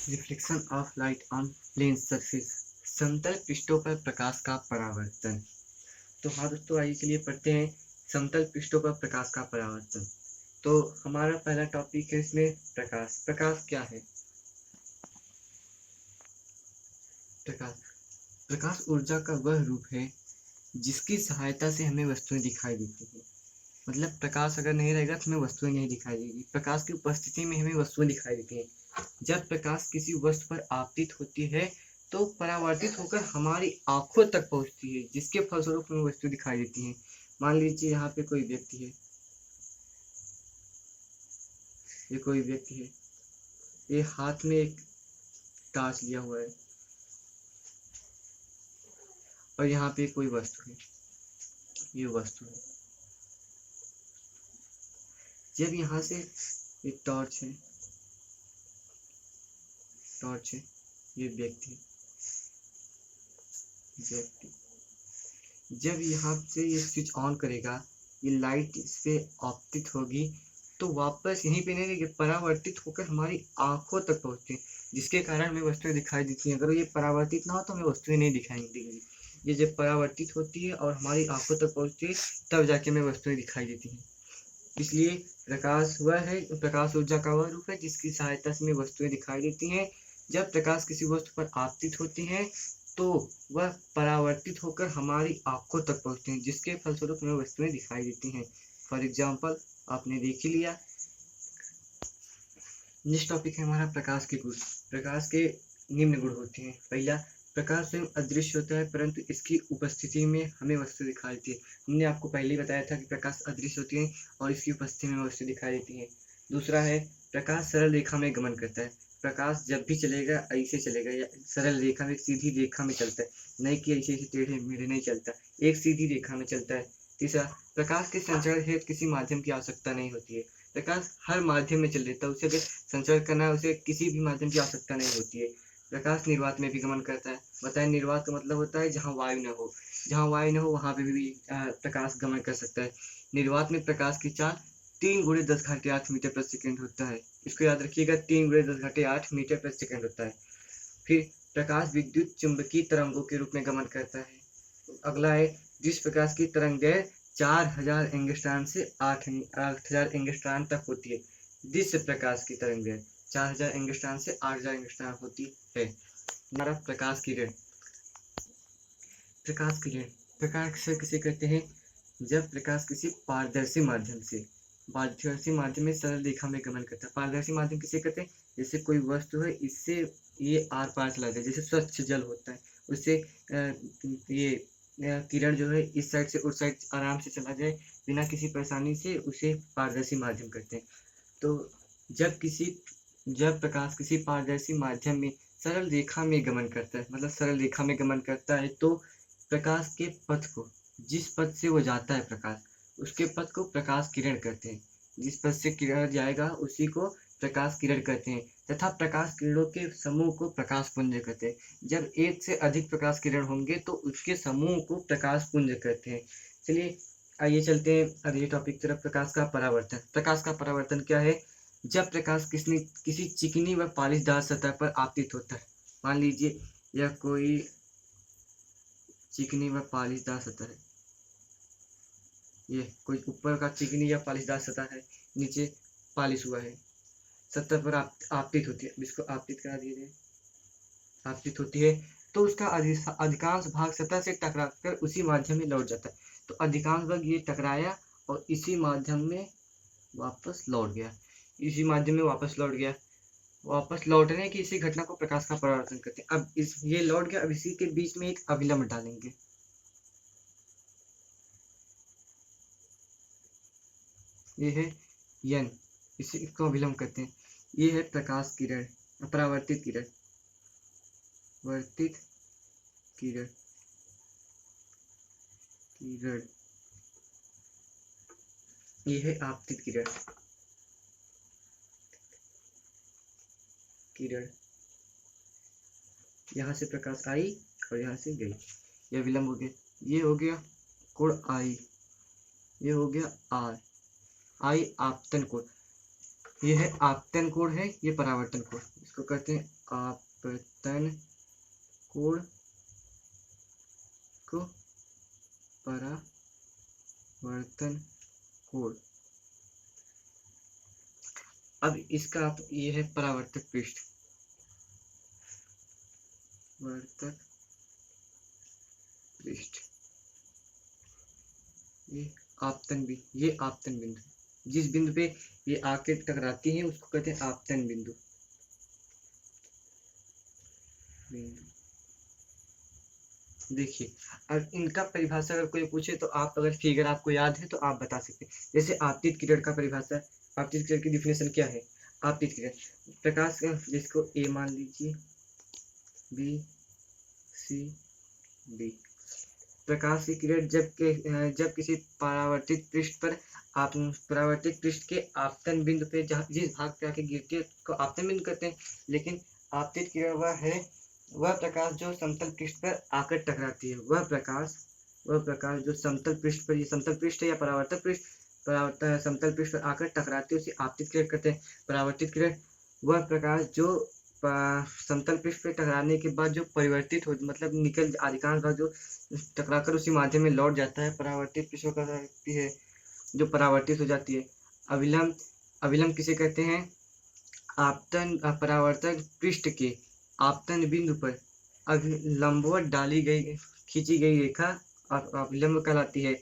Reflection of light on plane surface, समतल पृष्ठों पर प्रकाश का परावर्तन। तो हाँ दोस्तों, आइए चलिए पढ़ते हैं समतल पृष्ठों पर प्रकाश का परावर्तन। तो हमारा पहला टॉपिक है इसमें प्रकाश। प्रकाश क्या है? प्रकाश ऊर्जा का वह रूप है जिसकी सहायता से हमें वस्तुएं दिखाई देती हैं। मतलब प्रकाश अगर नहीं रहेगा तो हमें वस्तुएं नहीं दिखाई देगी। प्रकाश की उपस्थिति में हमें वस्तुएं दिखाई देती हैं। जब प्रकाश किसी वस्तु पर आपतित होती है तो परावर्तित होकर हमारी आंखों तक पहुंचती है, जिसके फलस्वरूप हमें वस्तु दिखाई देती हैं। मान लीजिए यहाँ पे कोई व्यक्ति है, ये हाथ में एक टॉर्च लिया हुआ है और यहाँ पे कोई वस्तु है, ये वस्तु है। जब यहाँ से एक टॉर्च है, ये व्यक्ति जब यहाँ से ये स्विच ऑन करेगा, ये लाइट इस पे आपतित होगी तो वापस यहीं पे नहीं रहेगी, परावर्तित होकर हमारी आंखों तक पहुँचती है, जिसके कारण हमें वस्तुएं दिखाई देती हैं। अगर ये परावर्तित ना हो तो हमें वस्तुएं नहीं दिखाई देंगी। ये जब परावर्तित होती है और हमारी आंखों तक पहुँचती है तब जाके हमें वस्तुएं दिखाई देती हैं। इसलिए प्रकाश ऊर्जा का वह रूप है जिसकी सहायता से हमें वस्तुएं दिखाई देती हैं। जब प्रकाश किसी वस्तु पर आपतित होती है तो वह परावर्तित होकर हमारी आंखों तक पहुंचते हैं, जिसके फलस्वरूप हमें वस्तुएं दिखाई देती हैं। फॉर एग्जाम्पल आपने देख ही लिया। नेक्स्ट टॉपिक है हमारा प्रकाश के गुण। प्रकाश के निम्न गुण होते हैं। पहला, प्रकाश स्वयं अदृश्य होता है परंतु इसकी उपस्थिति में हमें वस्तु दिखाई देती है। हमने आपको पहले ही बताया था कि प्रकाश अदृश्य होती है और इसकी उपस्थिति में वस्तु दिखाई देती है। दूसरा है, प्रकाश सरल रेखा में गमन करता है। प्रकाश जब भी चलेगा ऐसे चलेगा, या सरल रेखा में, सीधी रेखा में चलता है, नहीं कि ऐसे टेढ़े मेढ़े नहीं चलता, एक सीधी रेखा में चलता है। तीसरा, प्रकाश के संचरण हेतु किसी माध्यम की आवश्यकता नहीं होती है। प्रकाश हर माध्यम में चल देता है, उसे अगर संचरण करना है उसे किसी भी माध्यम की आवश्यकता नहीं होती है। प्रकाश निर्वात में भी गमन करता है। बताएं, निर्वात का मतलब होता है जहाँ वायु न हो, वहाँ पे भी प्रकाश गमन कर सकता है। निर्वात में प्रकाश की चाल 3 × 10⁸ मीटर प्रति सेकंड होता है। इसको याद रखिएगा, 3 × 10⁸ मीटर प्रति सेकंड होता है। फिर प्रकाश विद्युत चुंबकीय तरंगों के रूप में गमन करता है। अगला है, जिस प्रकाश की तरंगदैर्घ्य 4000 एंगस्ट्रॉम से 8000 एंगस्ट्रॉम तक होती है। जिस प्रकाश की तरंगदैर्घ्य 4000 एंगस्ट्रॉम से 8000 एंगस्ट्रॉम होती है। हमारा प्रकाश किरण प्रकाश किसे कहते हैं? जब प्रकाश किसी पारदर्शी माध्यम में सरल रेखा में गमन करता है। पारदर्शी माध्यम किसे कहते हैं? जैसे कोई वस्तु है, इससे ये आर पार चला जाए, जैसे स्वच्छ जल होता है, उससे ये किरण जो है इस साइड से उस साइड आराम से चला जाए बिना किसी परेशानी से, उसे पारदर्शी माध्यम कहते हैं। तो जब प्रकाश किसी पारदर्शी माध्यम में सरल रेखा में गमन करता है, मतलब सरल रेखा में गमन करता है, तो प्रकाश के पथ को, जिस पथ से वो जाता है प्रकाश, उसके पथ को प्रकाश किरण कहते हैं। जिस पथ से किरण जाएगा उसी को प्रकाश किरण कहते हैं, तथा प्रकाश किरणों के समूह को प्रकाश पुंज कहते हैं। जब एक से अधिक प्रकाश किरण होंगे तो उसके समूह को प्रकाश पुंज कहते हैं। चलिए आइए चलते हैं अगले टॉपिक तरफ, प्रकाश का परावर्तन। प्रकाश का परावर्तन क्या है? जब प्रकाश किसी चिकनी व पालिशदार सतह पर आपतित होता है। मान लीजिए यह कोई चिकनी व पालिशदार सतह है, ये कोई ऊपर का चिकनी या पालिशदार सतह है, नीचे पालिश हुआ है, सतह पर आपतित होती है। इसको आपतित करा दिए जाए, आपतित होती है तो उसका अधिकांश भाग सतह से टकराकर उसी माध्यम में लौट जाता है। तो अधिकांश भाग ये टकराया और इसी माध्यम में वापस लौट गया। वापस लौटने की इसी घटना को प्रकाश का परावर्तन कहते हैं। अब ये लौट गया, अब इसी के बीच में एक अभिलंब डालेंगे। ये है यन, इसको अभिलंब कहते हैं। ये है प्रकाश किरण, परावर्तित किरण, ये है आपतित किरण। यहाँ से प्रकाश आई और यहाँ से गई, यह विलंब हो गया। ये हो गया कोण आई, ये हो गया आर, आई आपतन कोण। ये है आपतन कोण है, ये परावर्तन कोण। इसको कहते हैं आपतन कोण को परावर्तन कोण। अब इसका आप ये है परावर्तक पृष्ठ, वर्तक पृष्ठ, ये आपतन बिंदु, जिस बिंदु पे ये आके टकराती हैं उसको कहते हैं आपतन बिंदु। देखिए, अब इनका परिभाषा अगर कोई पूछे तो आप अगर फिगर आपको याद है तो आप बता सकते हैं। जैसे आपतित किरण का परिभाषा, आपतित किरण की डिफिनेशन क्या है? आपतित किरण प्रकाश जिसको ए मान लीजिए, बी सी डी। प्रकाश की किरण जब किसी परावर्तित पृष्ठ पर आप परावर्तित पृष्ठ के आपतन बिंदु पे जिस भाग पे आके गिरती है उसको आपतन बिंदु कहते हैं। लेकिन आपतित किरण वह प्रकाश जो समतल पृष्ठ पर आकर टकराती है, वह प्रकाश जो समतल पृष्ठ पर, ये समतल पृष्ठ है या परावर्तक पृष्ठ, समतल पृष्ठ पर आकर टकराती है उसे आपतित किरण कहते हैं। परावर्तित किरण वह प्रकाश जो समतल पृष्ठ पर टकराने के बाद जो परिवर्तित हो, मतलब निकल, अधिकांश भाग जो टकराकर उसी माध्यम में लौट जाता है, परावर्तित पृष्ठ कहलाती है, जो परावर्तित हो जाती है। अविलंब किसे कहते हैं? आपतन परावर्तक पृष्ठ के आपतन बिंदु पर लंबवत खींची गई रेखा अविलंब कहलाती है।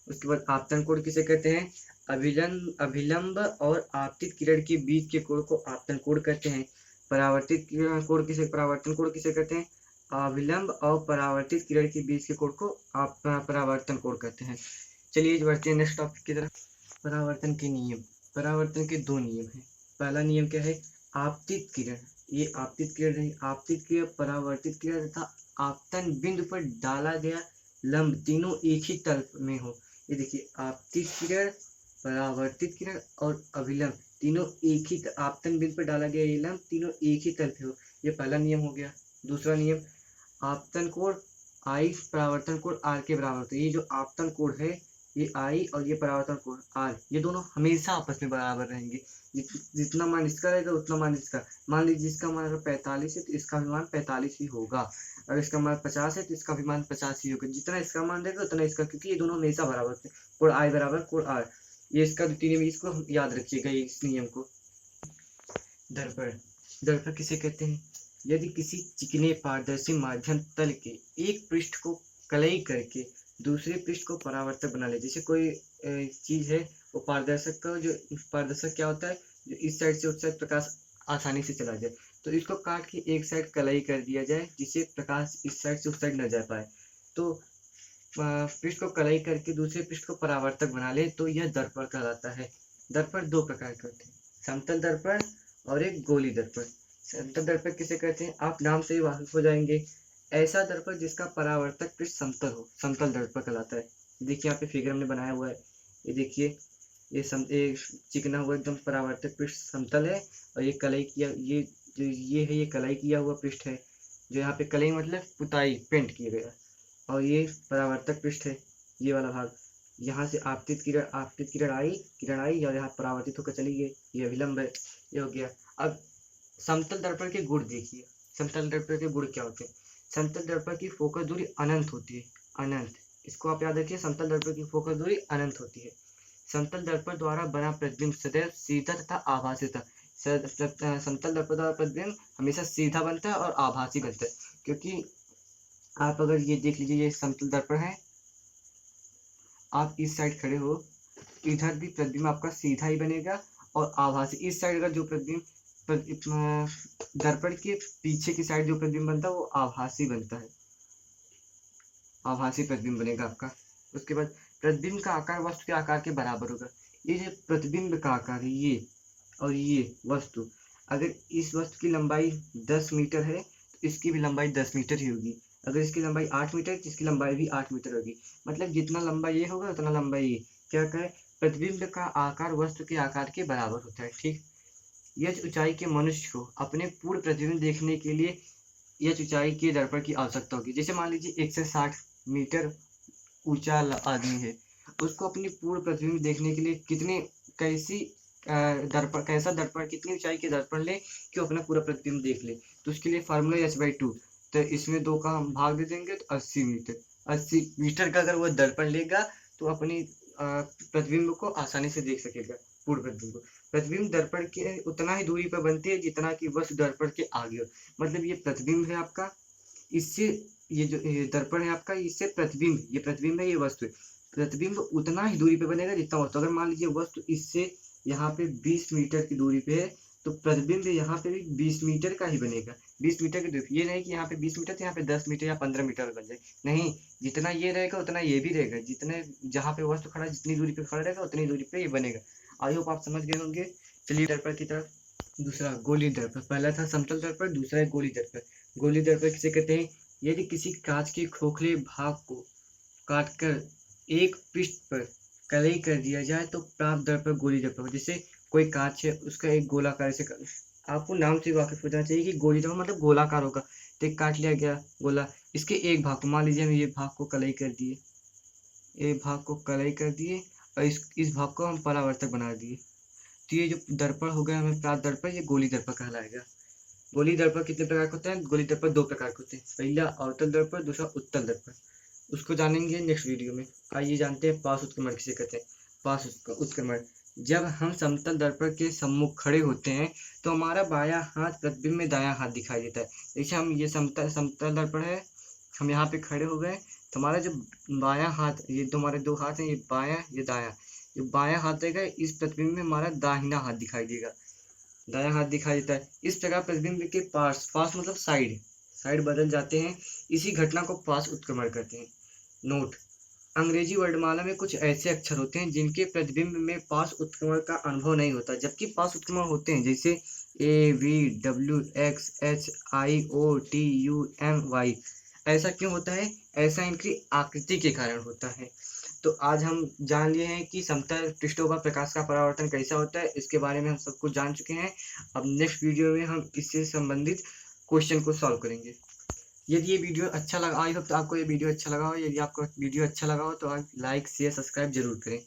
उसके बाद आपतन कोण किसे कहते हैं? अभिलंब और आपतित किरण के बीच के कोण को आपतन कोण कहते हैं। परावर्तन कोण किसे कहते हैं? अभिलंब और परावर्तित किरण के बीच के कोण को आप परावर्तन कोण कहते हैं। चलिए बढ़ते हैं नेक्स्ट टॉपिक की तरफ। परावर्तन के नियम। परावर्तन के दो नियम हैं। पहला नियम क्या है? आपतित किरण, ये आपतित किरण नहीं, आपतित किरण, परावर्तित किरण तथा आपतन बिंदु पर डाला गया लंब तीनों एक ही तल में हो। ये देखिए, आपतित किरण, परावर्तित किरण और अभिलंब तीनों एक ही आपतन बिंदु पर डाला गया ये लंब तीनों एक ही तल पे हो। ये पहला नियम हो गया। दूसरा नियम, आपतन कोण आई, परावर्तन कोण आर के बराबर होता है। ये जो आपतन कोण है ये आई और ये परावर्तन कोण आर, ये दोनों हमेशा आपस में बराबर रहेंगे। जितना मान इसका रहेगा उतना मान इसका। मान लीजिए इसका मान अगर 45 है तो इसका भी मान 45 ही होगा। अगर इसका मान 50 है तो इसका भी मान 50 ही होगा। जितना इसका मान रहेगा उतना इसका, क्योंकि ये दोनों हमेशा बराबर होते हैं। कोण आई बराबर कोण आर, ये इसका द्वितीय नियम, इसको याद रखिएगा इस नियम को। दर्पण। दर्पण किसे कहते हैं? यदि किसी चिकने पारदर्शी माध्यम तल के एक पृष्ठ को कलई करके दूसरे पृष्ठ को परावर्तक बना ले। जैसे कोई चीज है वो पारदर्शक का, जो पारदर्शक क्या होता है? जो इस साइड से उस साइड प्रकाश आसानी से चला जाए, तो इसको काट के एक साइड कलई कर दिया जाए जिससे प्रकाश इस साइड से उस साइड न जा पाए। तो पृष्ठ को कलई करके दूसरे पृष्ठ को परावर्तक बना ले तो यह दर्पण कहलाता है। दर्पण दो प्रकार के होते हैं, समतल दर्पण और एक गोली दर्पण। समतल दर्पण किसे कहते हैं? आप नाम से ही वाकिफ हो जाएंगे। ऐसा दर्पण जिसका परावर्तक पृष्ठ समतल हो, समतल दर्पण कहलाता है। देखिए यहाँ पे फिगर हमने बनाया हुआ है, ये देखिए, ये चिकना हुआ एकदम परावर्तक पृष्ठ समतल है, और ये कलई किया, ये कलई किया हुआ पृष्ठ है। जो यहाँ पे कलई मतलब पुताई, पेंट किया गया, और ये परावर्तक पृष्ठ है, ये वाला भाग। यहाँ से आपतित किरण आई और यहाँ परावर्तित होकर चली गई, ये अभिलंब है, ये हो गया। अब समतल दर्पण के गुण देखिए। समतल दर्पण के गुण क्या होते हैं? समतल दर्पण की फोकस दूरी अनंत होती है, अनंत। इसको आप याद रखिए, समतल दर्पण की फोकस दूरी अनंत होती है। समतल दर्पण द्वारा बना प्रतिबिंब सदैव सीधा तथा आभासी होता है। समतल दर्पण द्वारा प्रतिबिंब हमेशा सीधा बनता है और आभासी बनता है, क्योंकि आप अगर ये देख लीजिए, ये समतल दर्पण है, आप इस साइड खड़े हो, इधर भी प्रतिबिंब आपका सीधा ही बनेगा और आभासी। इस साइड अगर जो प्रतिबिंब दर्पण के पीछे की साइड जो प्रतिबिंब बनता है वो आभासी बनता है, आभासी प्रतिबिंब बनेगा आपका। उसके बाद प्रतिबिंब का आकार वस्तु के आकार के बराबर होगा। ये जो प्रतिबिंब का आकार है, ये और ये वस्तु, अगर इस वस्तु की लंबाई 10 मीटर है तो इसकी भी लंबाई 10 मीटर ही होगी। अगर इसकी लंबाई 8 मीटर तो इसकी लंबाई भी 8 मीटर होगी। मतलब जितना लंबा ये होगा उतना लंबा ये। क्या कहे? प्रतिबिंब का आकार वस्तु के आकार के बराबर होता है। ठीक, यह ऊंचाई के मनुष्य को अपने पूर्ण प्रतिबिंब देखने के लिए यह ऊंचाई के दर्पण की आवश्यकता होगी। जैसे मान लीजिए 160 मीटर ऊंचा आदमी है, उसको अपनी पूर्ण प्रतिबिंब देखने के लिए कैसी दर्पण कैसा दर्पण कितनी ऊंचाई के दर्पण ले कि वो अपना पूरा प्रतिबिंब देख ले। तो उसके लिए फार्मूला h/2। तो इसमें 2 का हम भाग दे देंगे तो 80 मीटर। 80 मीटर का अगर वो दर्पण लेगा तो अपनी प्रतिबिंब को आसानी से देख सकेगा, पूर्ण प्रतिबिंब को। प्रतिबिंब दर्पण के उतना ही दूरी पर बनती है जितना कि वस्तु दर्पण के आगे हो। मतलब ये प्रतिबिंब है आपका, इससे ये जो दर्पण है आपका, इससे प्रतिबिंब, ये प्रतिबिंब है, ये वस्तु है। प्रतिबिंब उतना ही दूरी पे बनेगा जितना वस्तु। अगर मान लीजिए वस्तु इससे यहाँ पे 20 मीटर की दूरी पे है तो प्रतिबिंब यहाँ पे भी 20 मीटर का ही बनेगा। 20 मीटर की दूरी, ये नहीं कि यहाँ पे 20 मीटर तो यहाँ पे 10 मीटर या 15 मीटर बन जाए, नहीं, जितना ये रहेगा उतना ये भी रहेगा। जितने जहाँ पे वस्तु खड़ा जितनी दूरी पे खड़ा रहेगा उतनी दूरी पे ये बनेगा। आई होप आप समझ गए होंगे। चलिए दर्पण की तरफ। दूसरा गोली दर्पण। पहला था समतल दर्पण, दूसरा है गोली दर्पण। गोली दर्पण किसे कहते हैं? यदि किसी कांच के खोखले भाग को काटकर एक पृष्ठ पर कलई कर दिया जाए तो प्राप्त दर्पण गोली दर्पण। जैसे कोई कांच है, उसका एक गोलाकार से आपको नाम से वाकिफ हो जाना चाहिए कि गोली दर्पण मतलब गोलाकार होगा। तो एक काट लिया गया गोला, इसके एक भाग को, मान लीजिए हम ये भाग को कलई कर दिए, एक भाग को कलई कर दिए और इस भाग को हम परावर्तक बना दिए। तो ये जो दर्पण हो गया हमें प्राप्त दर्पण, ये गोली दर्पण कहलाएगा। गोली दर्पण कितने प्रकार के होते हैं? गोली दर्पण 2 प्रकार के होते हैं। पहला अवतल दर्पण, दूसरा उत्तल दर्पण। उसको जानेंगे नेक्स्ट वीडियो में। आइए जानते हैं पार्श्व उत्क्रमण किसे कहते हैं। पार्श्व उत्क्रमण, जब हम समतल दर्पण के सम्मुख खड़े होते हैं तो हमारा बायां हाथ प्रतिबिंब में दायां हाथ दिखाई देता है। देखिए हम ये समतल दर्पण है, हम यहाँ पे खड़े हो गए तो हमारा जो बायां हाथ, ये हमारे 2 हाथ हैं, ये बायां ये दायां, जो बायां हाथ रहेगा इस प्रतिबिंब में हमारा दाहिना हाथ दिखाई देगा, दायां हाथ दिखाई देता है। इस प्रकार प्रतिबिंब के पार्श्व मतलब साइड बदल जाते हैं। इसी घटना को पार्श्व उत्क्रमण कहते हैं। नोट, अंग्रेजी वर्णमाला में कुछ ऐसे अक्षर होते हैं जिनके प्रतिबिंब में पार्श्व उत्क्रमण का अनुभव नहीं होता, जबकि पार्श्व उत्क्रमण होते हैं, जैसे AVWXHIOTUMY। ऐसा क्यों होता है? ऐसा इनकी आकृति के कारण होता है। तो आज हम जान लिए हैं कि समतल पृष्ठों पर प्रकाश का परावर्तन कैसा होता है, इसके बारे में हम सब कुछ जान चुके हैं। अब नेक्स्ट वीडियो में हम इससे संबंधित क्वेश्चन को सॉल्व करेंगे। यदि ये वीडियो अच्छा लगा, आई होप तो आपको ये वीडियो अच्छा लगा हो। यदि आपको वीडियो अच्छा लगा हो तो आप लाइक शेयर सब्सक्राइब जरूर करें।